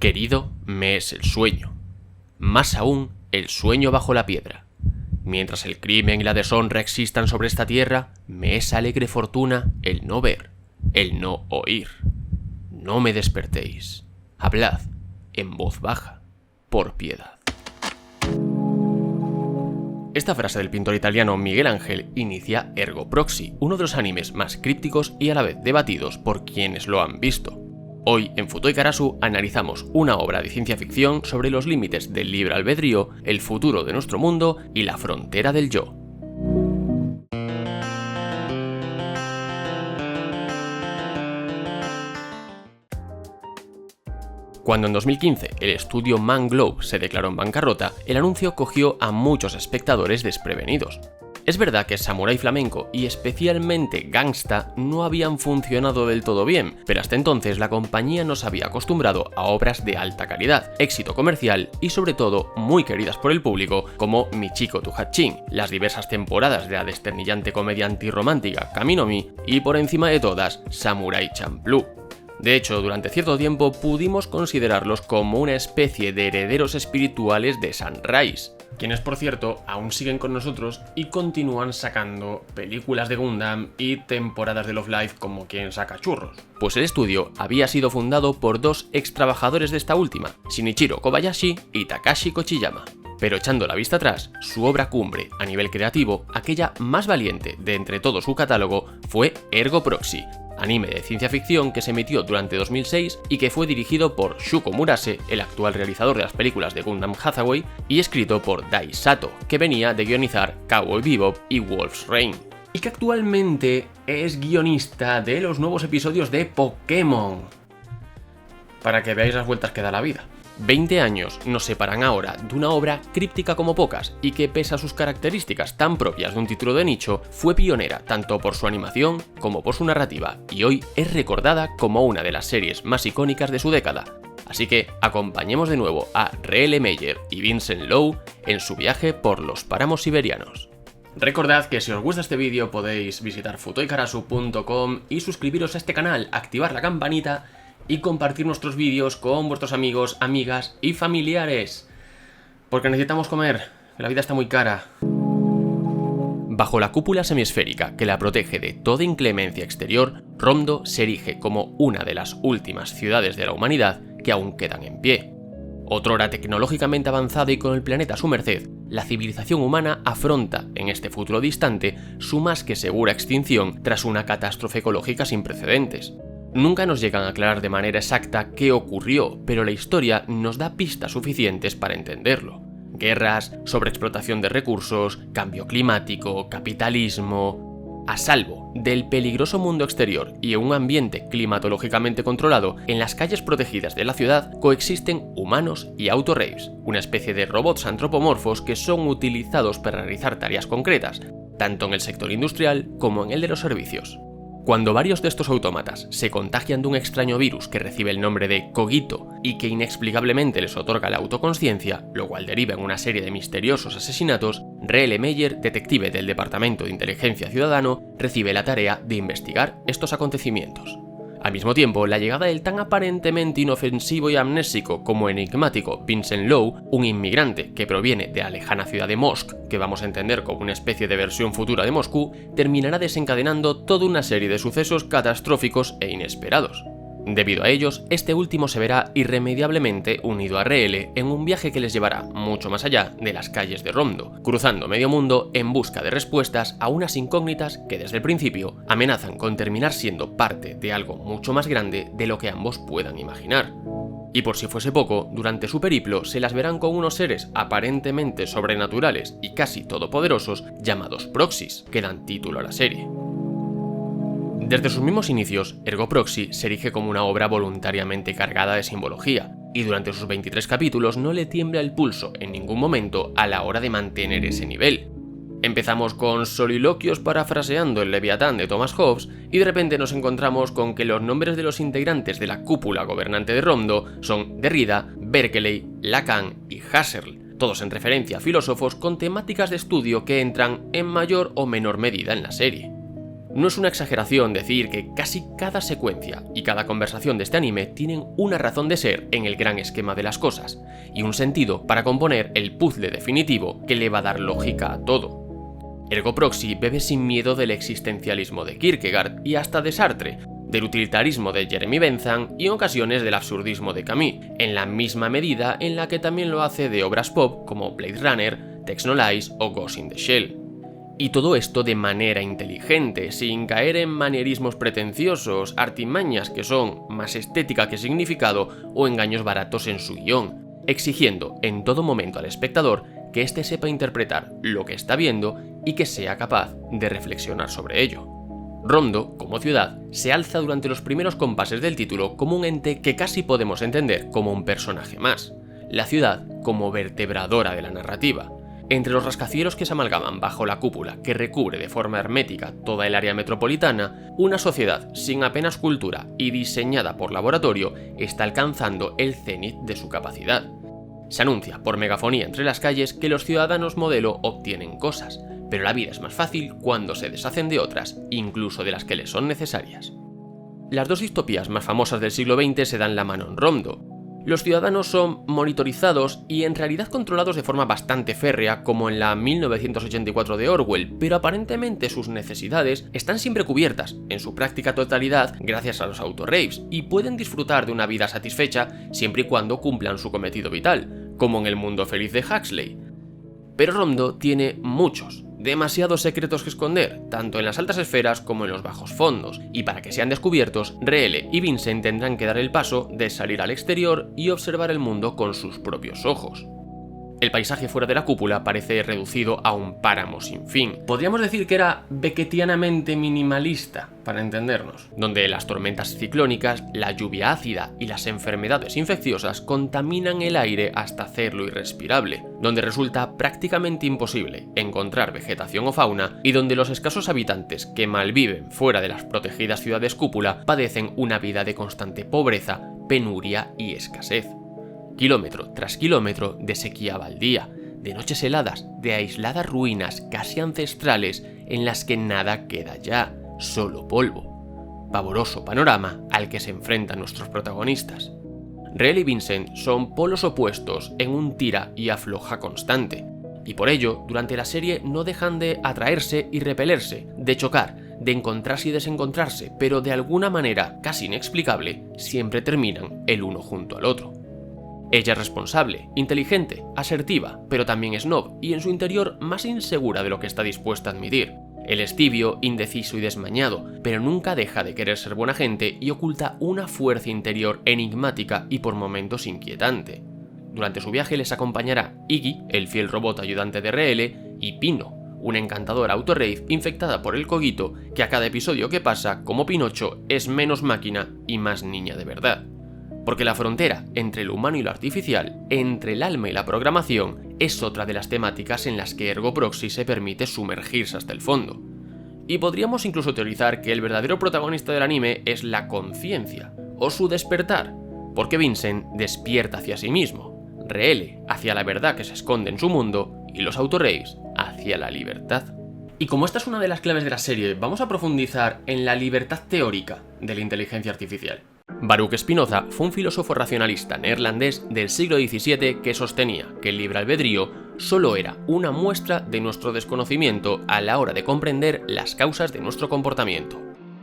Querido me es el sueño, más aún el sueño bajo la piedra. Mientras el crimen y la deshonra existan sobre esta tierra, me es alegre fortuna el no ver, el no oír. No me despertéis, hablad en voz baja, por piedad. Esta frase del pintor italiano Miguel Ángel inicia Ergo Proxy, uno de los animes más crípticos y a la vez debatidos por quienes lo han visto. Hoy en Futoi Karasu analizamos una obra de ciencia ficción sobre los límites del libre albedrío, el futuro de nuestro mundo y la frontera del yo. Cuando en 2015 el estudio Manglobe se declaró en bancarrota, el anuncio cogió a muchos espectadores desprevenidos. Es verdad que Samurai Flamenco y especialmente Gangsta no habían funcionado del todo bien, pero hasta entonces la compañía nos había acostumbrado a obras de alta calidad, éxito comercial y sobre todo muy queridas por el público como Michiko to Hatchin, las diversas temporadas de la desternillante comedia antirromántica Kaminomi y por encima de todas Samurai Champloo. De hecho, durante cierto tiempo pudimos considerarlos como una especie de herederos espirituales de Sunrise, quienes por cierto aún siguen con nosotros y continúan sacando películas de Gundam y temporadas de Love Live como quien saca churros. Pues el estudio había sido fundado por dos ex trabajadores de esta última, Shinichiro Kobayashi y Takashi Kochiyama. Pero echando la vista atrás, su obra cumbre a nivel creativo, aquella más valiente de entre todo su catálogo, fue Ergo Proxy, anime de ciencia ficción que se emitió durante 2006 y que fue dirigido por Shuko Murase, el actual realizador de las películas de Gundam Hathaway, y escrito por Dai Sato, que venía de guionizar Cowboy Bebop y Wolf's Rain, y que actualmente es guionista de los nuevos episodios de Pokémon. Para que veáis las vueltas que da la vida. 20 años nos separan ahora de una obra críptica como pocas y que, pese a sus características tan propias de un título de nicho, fue pionera tanto por su animación como por su narrativa y hoy es recordada como una de las series más icónicas de su década. Así que acompañemos de nuevo a R.L. Meyer y Vincent Lowe en su viaje por los páramos siberianos. Recordad que si os gusta este vídeo podéis visitar futoikarasu.com y suscribiros a este canal, activar la campanita y compartir nuestros vídeos con vuestros amigos, amigas y familiares. Porque necesitamos comer, que la vida está muy cara. Bajo la cúpula semiesférica que la protege de toda inclemencia exterior, Romdo se erige como una de las últimas ciudades de la humanidad que aún quedan en pie. Otrora tecnológicamente avanzada y con el planeta a su merced, la civilización humana afronta, en este futuro distante, su más que segura extinción tras una catástrofe ecológica sin precedentes. Nunca nos llegan a aclarar de manera exacta qué ocurrió, pero la historia nos da pistas suficientes para entenderlo. Guerras, sobreexplotación de recursos, cambio climático, capitalismo. A salvo del peligroso mundo exterior y en un ambiente climatológicamente controlado, en las calles protegidas de la ciudad coexisten humanos y autoraves, una especie de robots antropomorfos que son utilizados para realizar tareas concretas, tanto en el sector industrial como en el de los servicios. Cuando varios de estos autómatas se contagian de un extraño virus que recibe el nombre de Cogito y que inexplicablemente les otorga la autoconsciencia, lo cual deriva en una serie de misteriosos asesinatos, R.L. Meyer, detective del Departamento de Inteligencia Ciudadano, recibe la tarea de investigar estos acontecimientos. Al mismo tiempo, la llegada del tan aparentemente inofensivo y amnésico como enigmático Vincent Lowe, un inmigrante que proviene de la lejana ciudad de Mosk, que vamos a entender como una especie de versión futura de Moscú, terminará desencadenando toda una serie de sucesos catastróficos e inesperados. Debido a ellos, este último se verá irremediablemente unido a R.L. en un viaje que les llevará mucho más allá de las calles de Romdo, cruzando medio mundo en busca de respuestas a unas incógnitas que desde el principio amenazan con terminar siendo parte de algo mucho más grande de lo que ambos puedan imaginar. Y por si fuese poco, durante su periplo se las verán con unos seres aparentemente sobrenaturales y casi todopoderosos llamados Proxys, que dan título a la serie. Desde sus mismos inicios, Ergo Proxy se erige como una obra voluntariamente cargada de simbología, y durante sus 23 capítulos no le tiembla el pulso en ningún momento a la hora de mantener ese nivel. Empezamos con soliloquios parafraseando el Leviatán de Thomas Hobbes, y de repente nos encontramos con que los nombres de los integrantes de la cúpula gobernante de Romdo son Derrida, Berkeley, Lacan y Husserl, todos en referencia a filósofos con temáticas de estudio que entran en mayor o menor medida en la serie. No es una exageración decir que casi cada secuencia y cada conversación de este anime tienen una razón de ser en el gran esquema de las cosas, y un sentido para componer el puzzle definitivo que le va a dar lógica a todo. Ergo Proxy bebe sin miedo del existencialismo de Kierkegaard y hasta de Sartre, del utilitarismo de Jeremy Bentham y en ocasiones del absurdismo de Camus, en la misma medida en la que también lo hace de obras pop como Blade Runner, Text No Lies o Ghost in the Shell. Y todo esto de manera inteligente, sin caer en manierismos pretenciosos, artimañas que son más estética que significado o engaños baratos en su guión, exigiendo en todo momento al espectador que éste sepa interpretar lo que está viendo y que sea capaz de reflexionar sobre ello. Rondo, como ciudad, se alza durante los primeros compases del título como un ente que casi podemos entender como un personaje más, la ciudad como vertebradora de la narrativa. Entre los rascacielos que se amalgaman bajo la cúpula que recubre de forma hermética toda el área metropolitana, una sociedad sin apenas cultura y diseñada por laboratorio está alcanzando el cenit de su capacidad. Se anuncia por megafonía entre las calles que los ciudadanos modelo obtienen cosas, pero la vida es más fácil cuando se deshacen de otras, incluso de las que les son necesarias. Las dos distopías más famosas del siglo XX se dan la mano en Rondo. Los ciudadanos son monitorizados y en realidad controlados de forma bastante férrea, como en la 1984 de Orwell, pero aparentemente sus necesidades están siempre cubiertas, en su práctica totalidad, gracias a los autoraves, y pueden disfrutar de una vida satisfecha siempre y cuando cumplan su cometido vital, como en el mundo feliz de Huxley. Pero Rondo tiene muchos, demasiados secretos que esconder, tanto en las altas esferas como en los bajos fondos, y para que sean descubiertos, Reele y Vincent tendrán que dar el paso de salir al exterior y observar el mundo con sus propios ojos. El paisaje fuera de la cúpula parece reducido a un páramo sin fin. Podríamos decir que era beckettianamente minimalista, para entendernos, donde las tormentas ciclónicas, la lluvia ácida y las enfermedades infecciosas contaminan el aire hasta hacerlo irrespirable, donde resulta prácticamente imposible encontrar vegetación o fauna y donde los escasos habitantes que malviven fuera de las protegidas ciudades cúpula padecen una vida de constante pobreza, penuria y escasez. Kilómetro tras kilómetro de sequía baldía, de noches heladas, de aisladas ruinas casi ancestrales en las que nada queda ya, solo polvo. Pavoroso panorama al que se enfrentan nuestros protagonistas. Reele y Vincent son polos opuestos en un tira y afloja constante, y por ello, durante la serie no dejan de atraerse y repelerse, de chocar, de encontrarse y desencontrarse, pero de alguna manera casi inexplicable, siempre terminan el uno junto al otro. Ella es responsable, inteligente, asertiva, pero también snob y en su interior más insegura de lo que está dispuesta a admitir. Él es tibio, indeciso y desmañado, pero nunca deja de querer ser buena gente y oculta una fuerza interior enigmática y por momentos inquietante. Durante su viaje les acompañará Iggy, el fiel robot ayudante de Reele, y Pino, una encantadora autorrave infectada por el cogito que a cada episodio que pasa, como Pinocho, es menos máquina y más niña de verdad. Porque la frontera entre lo humano y lo artificial, entre el alma y la programación, es otra de las temáticas en las que Ergo Proxy se permite sumergirse hasta el fondo. Y podríamos incluso teorizar que el verdadero protagonista del anime es la conciencia, o su despertar, porque Vincent despierta hacia sí mismo, Reele hacia la verdad que se esconde en su mundo, y los autorraves hacia la libertad. Y como esta es una de las claves de la serie, vamos a profundizar en la libertad teórica de la inteligencia artificial. Baruch Spinoza fue un filósofo racionalista neerlandés del siglo XVII que sostenía que el libre albedrío solo era una muestra de nuestro desconocimiento a la hora de comprender las causas de nuestro comportamiento.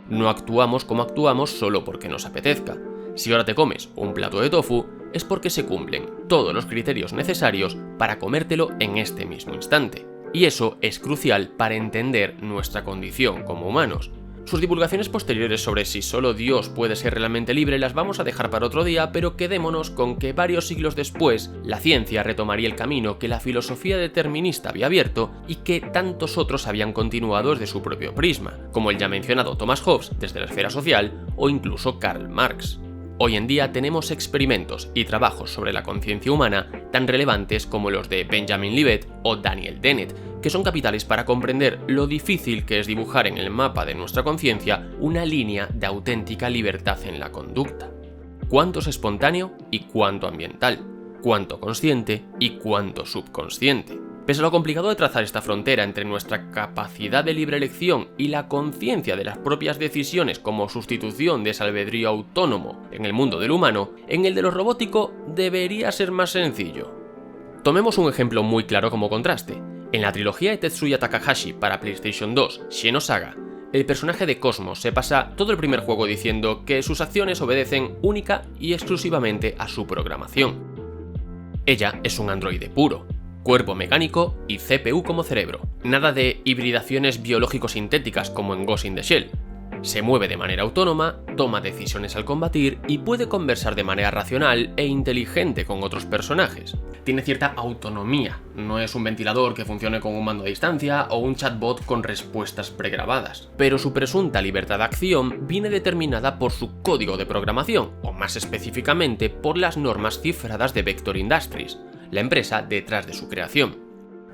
No actuamos como actuamos solo porque nos apetezca. Si ahora te comes un plato de tofu, es porque se cumplen todos los criterios necesarios para comértelo en este mismo instante. Y eso es crucial para entender nuestra condición como humanos. Sus divulgaciones posteriores sobre si solo Dios puede ser realmente libre las vamos a dejar para otro día, pero quedémonos con que varios siglos después, la ciencia retomaría el camino que la filosofía determinista había abierto y que tantos otros habían continuado desde su propio prisma, como el ya mencionado Thomas Hobbes desde la esfera social o incluso Karl Marx. Hoy en día tenemos experimentos y trabajos sobre la conciencia humana tan relevantes como los de Benjamin Libet o Daniel Dennett, que son capitales para comprender lo difícil que es dibujar en el mapa de nuestra conciencia una línea de auténtica libertad en la conducta. ¿Cuánto es espontáneo y cuánto ambiental? ¿Cuánto consciente y cuánto subconsciente? Pese a lo complicado de trazar esta frontera entre nuestra capacidad de libre elección y la conciencia de las propias decisiones como sustitución de ese albedrío autónomo en el mundo del humano, en el de lo robótico debería ser más sencillo. Tomemos un ejemplo muy claro como contraste. En la trilogía de Tetsuya Takahashi para PlayStation 2, Xenosaga, el personaje de Cosmos se pasa todo el primer juego diciendo que sus acciones obedecen única y exclusivamente a su programación. Ella es un androide puro, cuerpo mecánico y CPU como cerebro. Nada de hibridaciones biológico-sintéticas como en Ghost in the Shell. Se mueve de manera autónoma, toma decisiones al combatir y puede conversar de manera racional e inteligente con otros personajes. Tiene cierta autonomía, no es un ventilador que funcione con un mando a distancia o un chatbot con respuestas pregrabadas. Pero su presunta libertad de acción viene determinada por su código de programación, o más específicamente por las normas cifradas de Vector Industries, la empresa detrás de su creación.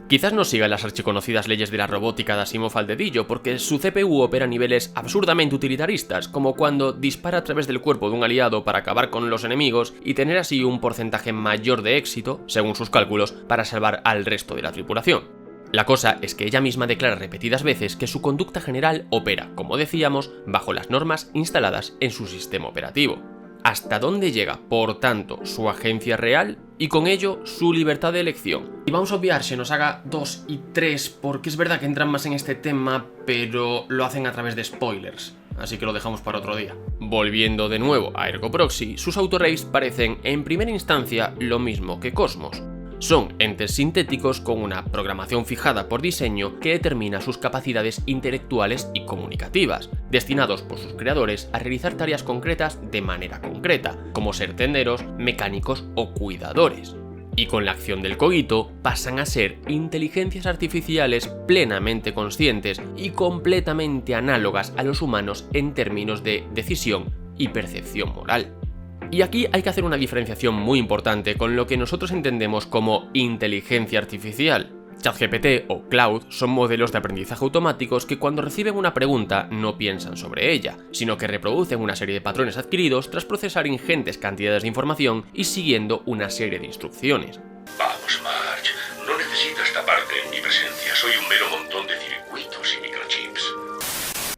Quizás no siga las archiconocidas leyes de la robótica de Asimov al dedillo, porque su CPU opera a niveles absurdamente utilitaristas, como cuando dispara a través del cuerpo de un aliado para acabar con los enemigos y tener así un porcentaje mayor de éxito, según sus cálculos, para salvar al resto de la tripulación. La cosa es que ella misma declara repetidas veces que su conducta general opera, como decíamos, bajo las normas instaladas en su sistema operativo. ¿Hasta dónde llega, por tanto, su agencia real y con ello su libertad de elección? Y vamos a obviar Xenosaga 2 y 3 porque es verdad que entran más en este tema, pero lo hacen a través de spoilers, así que lo dejamos para otro día. Volviendo de nuevo a Ergo Proxy, sus autorrays parecen en primera instancia lo mismo que Cosmos. Son entes sintéticos con una programación fijada por diseño que determina sus capacidades intelectuales y comunicativas, destinados por sus creadores a realizar tareas concretas de manera concreta, como ser tenderos, mecánicos o cuidadores. Y con la acción del cogito pasan a ser inteligencias artificiales plenamente conscientes y completamente análogas a los humanos en términos de decisión y percepción moral. Y aquí hay que hacer una diferenciación muy importante con lo que nosotros entendemos como inteligencia artificial. ChatGPT o Cloud son modelos de aprendizaje automáticos que cuando reciben una pregunta no piensan sobre ella, sino que reproducen una serie de patrones adquiridos tras procesar ingentes cantidades de información y siguiendo una serie de instrucciones. Vamos, Marge, no necesitas taparte en mi presencia, soy un mero montón de circuitos y microchips.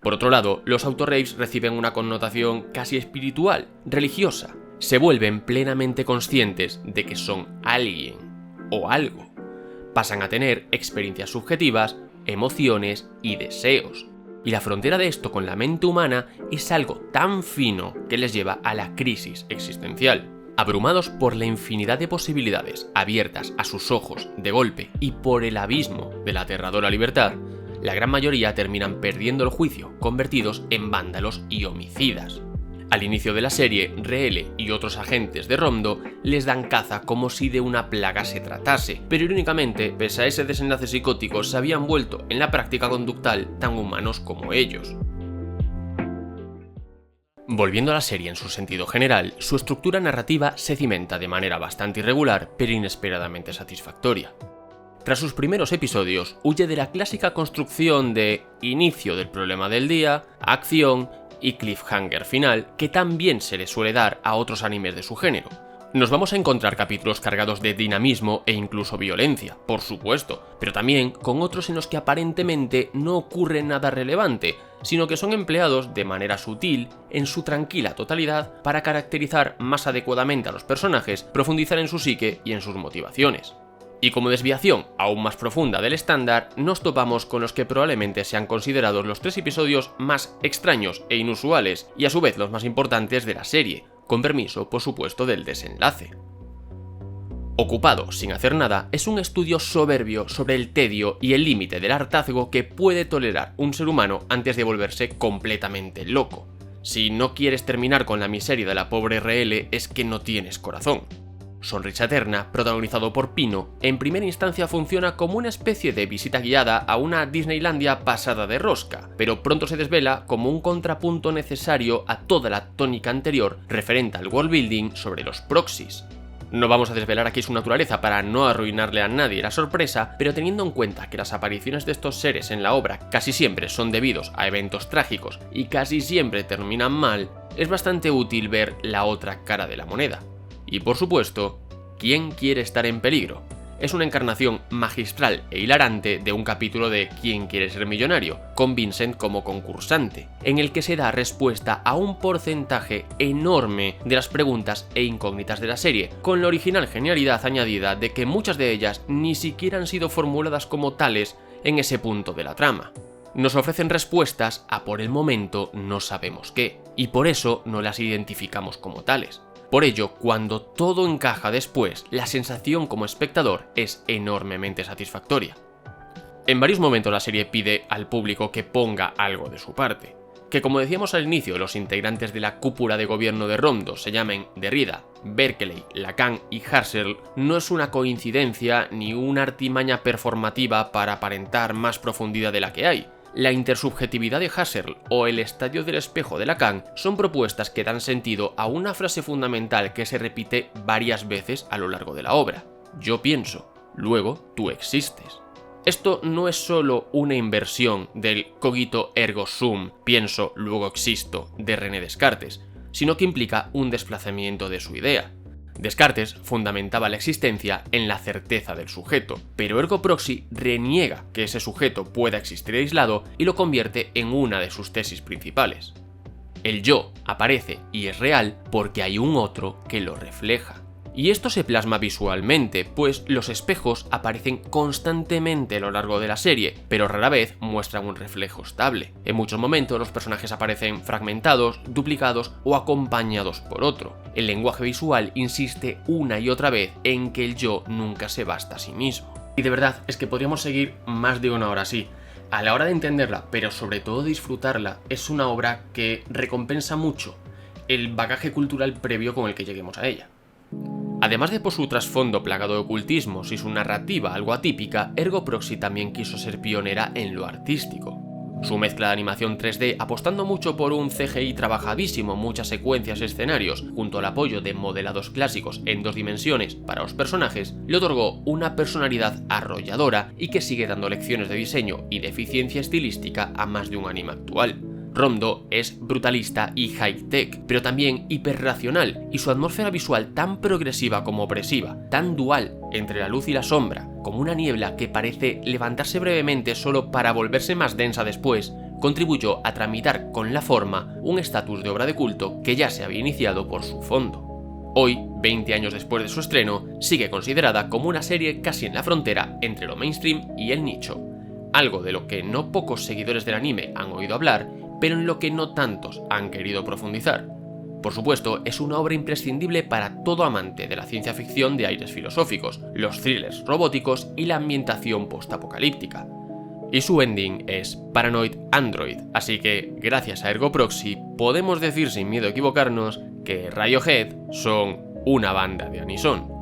Por otro lado, los autorrays reciben una connotación casi espiritual, religiosa. Se vuelven plenamente conscientes de que son alguien o algo. Pasan a tener experiencias subjetivas, emociones y deseos. Y la frontera de esto con la mente humana es algo tan fino que les lleva a la crisis existencial. Abrumados por la infinidad de posibilidades abiertas a sus ojos de golpe y por el abismo de la aterradora libertad, la gran mayoría terminan perdiendo el juicio, convertidos en vándalos y homicidas. Al inicio de la serie, R'Eelle y otros agentes de Rondo les dan caza como si de una plaga se tratase, pero irónicamente, pese a ese desenlace psicótico, se habían vuelto en la práctica conductal tan humanos como ellos. Volviendo a la serie en su sentido general, su estructura narrativa se cimenta de manera bastante irregular, pero inesperadamente satisfactoria. Tras sus primeros episodios, huye de la clásica construcción de inicio del problema del día, acción y cliffhanger final que también se le suele dar a otros animes de su género. Nos vamos a encontrar capítulos cargados de dinamismo e incluso violencia, por supuesto, pero también con otros en los que aparentemente no ocurre nada relevante, sino que son empleados de manera sutil en su tranquila totalidad para caracterizar más adecuadamente a los personajes, profundizar en su psique y en sus motivaciones. Y como desviación aún más profunda del estándar, nos topamos con los que probablemente sean considerados los 3 episodios más extraños e inusuales, y a su vez los más importantes de la serie, con permiso, por supuesto, del desenlace. Ocupado sin hacer nada es un estudio soberbio sobre el tedio y el límite del hartazgo que puede tolerar un ser humano antes de volverse completamente loco. Si no quieres terminar con la miseria de la pobre R'Eelle es que no tienes corazón. Sonrisa Eterna, protagonizado por Pino, en primera instancia funciona como una especie de visita guiada a una Disneylandia pasada de rosca, pero pronto se desvela como un contrapunto necesario a toda la tónica anterior referente al worldbuilding sobre los proxies. No vamos a desvelar aquí su naturaleza para no arruinarle a nadie la sorpresa, pero teniendo en cuenta que las apariciones de estos seres en la obra casi siempre son debidos a eventos trágicos y casi siempre terminan mal, es bastante útil ver la otra cara de la moneda. Y por supuesto, ¿quién quiere estar en peligro? es una encarnación magistral e hilarante de un capítulo de ¿Quién quiere ser millonario?, con Vincent como concursante, en el que se da respuesta a un porcentaje enorme de las preguntas e incógnitas de la serie, con la original genialidad añadida de que muchas de ellas ni siquiera han sido formuladas como tales en ese punto de la trama. Nos ofrecen respuestas a por el momento no sabemos qué, y por eso no las identificamos como tales. Por ello, cuando todo encaja después, la sensación como espectador es enormemente satisfactoria. En varios momentos la serie pide al público que ponga algo de su parte. Que, como decíamos al inicio, los integrantes de la cúpula de gobierno de Rondo se llamen Derrida, Berkeley, Lacan y Husserl no es una coincidencia ni una artimaña performativa para aparentar más profundidad de la que hay. La intersubjetividad de Husserl o el estadio del espejo de Lacan son propuestas que dan sentido a una frase fundamental que se repite varias veces a lo largo de la obra. Yo pienso, luego tú existes. Esto no es solo una inversión del cogito ergo sum, pienso, luego existo, de René Descartes, sino que implica un desplazamiento de su idea. Descartes fundamentaba la existencia en la certeza del sujeto, pero ergo proxy reniega que ese sujeto pueda existir aislado y lo convierte en una de sus tesis principales. El yo aparece y es real porque hay un otro que lo refleja. Y esto se plasma visualmente, pues los espejos aparecen constantemente a lo largo de la serie, pero rara vez muestran un reflejo estable. En muchos momentos los personajes aparecen fragmentados, duplicados o acompañados por otro. El lenguaje visual insiste una y otra vez en que el yo nunca se basta a sí mismo. Y de verdad, es que podríamos seguir más de una hora así. A la hora de entenderla, pero sobre todo disfrutarla, es una obra que recompensa mucho el bagaje cultural previo con el que lleguemos a ella. Además de por su trasfondo plagado de ocultismos y su narrativa algo atípica, Ergo Proxy también quiso ser pionera en lo artístico. Su mezcla de animación 3D, apostando mucho por un CGI trabajadísimo, muchas secuencias y escenarios, junto al apoyo de modelados clásicos en 2 dimensiones para los personajes, le otorgó una personalidad arrolladora y que sigue dando lecciones de diseño y de eficiencia estilística a más de un anime actual. Rondo es brutalista y high-tech, pero también hiperracional, y su atmósfera visual tan progresiva como opresiva, tan dual entre la luz y la sombra, como una niebla que parece levantarse brevemente solo para volverse más densa después, contribuyó a tramitar con la forma un estatus de obra de culto que ya se había iniciado por su fondo. Hoy, 20 años después de su estreno, sigue considerada como una serie casi en la frontera entre lo mainstream y el nicho, algo de lo que no pocos seguidores del anime han oído hablar, pero en lo que no tantos han querido profundizar. Por supuesto, es una obra imprescindible para todo amante de la ciencia ficción de aires filosóficos, los thrillers robóticos y la ambientación postapocalíptica. Y su ending es Paranoid Android, así que, gracias a Ergo Proxy, podemos decir sin miedo a equivocarnos que Radiohead son una banda de anisón.